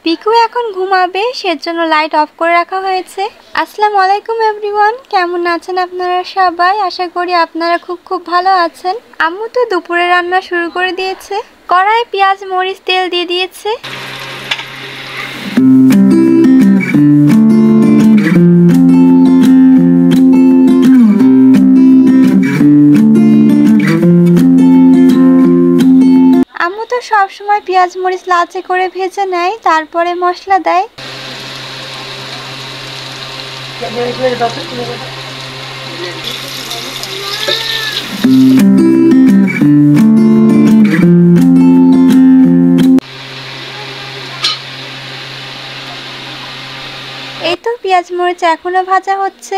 পিকু এখন ঘুমাবে, সেজন্য লাইট অফ করে রাখা হয়েছে। আসসালামু আলাইকুম এভরিওয়ান, কেমন আছেন আপনারা সবাই? আশা করি আপনারা খুব ভালো আছেন। আম্মু তো দুপুরে রান্না শুরু করে দিয়েছে। কড়াই পেঁয়াজ মরিচ তেল দিয়ে দিয়েছে। আম্মু তো সবসময় পেঁয়াজ মরিচ লালচে করে ভেজে নেয়, তারপরে মশলা দেয়। এই তো পেঁয়াজ মরিচ এখনো ভাজা হচ্ছে।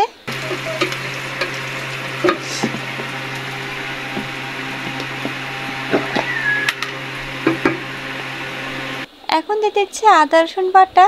এখন দিয়ে দিচ্ছি আদা রসুন বাটা।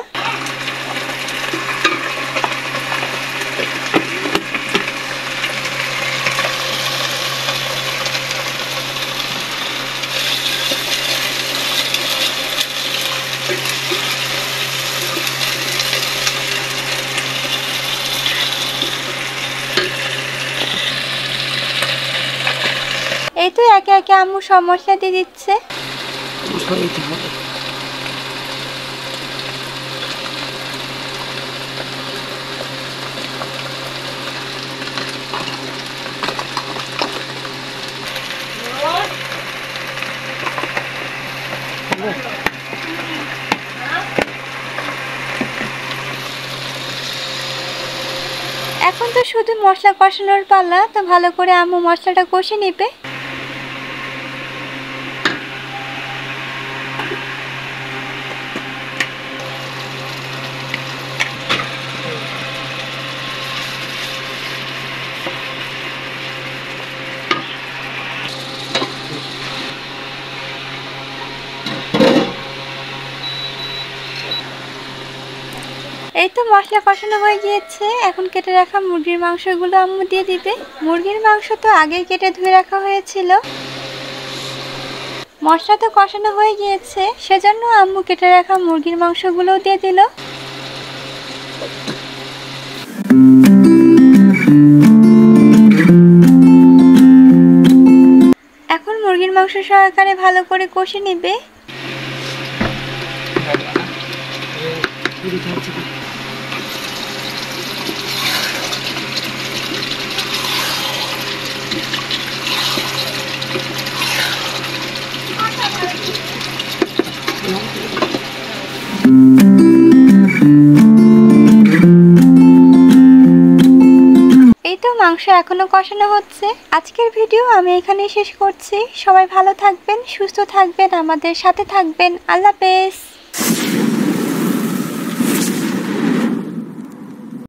এই তো একে একে আম্মু সব মশলা দিয়ে দিচ্ছে। এখন তো শুধু মশলা কষানোর পালা, তো ভালো করে আম্মু মশলাটা কষে নেবে। এই তো মশলা কষানো হয়ে গিয়েছে। এখন কেটে রাখা মুরগির মাংসগুলো আম্মু দিয়ে দিবে। মুরগির মাংস তো আগেই কেটে ধুয়ে রাখা হয়েছিল। মশলা তো কষানো হয়ে গিয়েছে, সেজন্য আম্মু কেটে রাখা মুরগির মাংসগুলোও দিয়ে দিল। এখন মুরগির মাংস সহকারে ভালো করে কষে নেবে। এই তো মাংস এখনো কষানো হচ্ছে। আজকের ভিডিও আমি এখানেই শেষ করছি। সবাই ভালো থাকবেন, সুস্থ থাকবেন, আমাদের সাথে থাকবেন। আল্লাহ হাফেজ।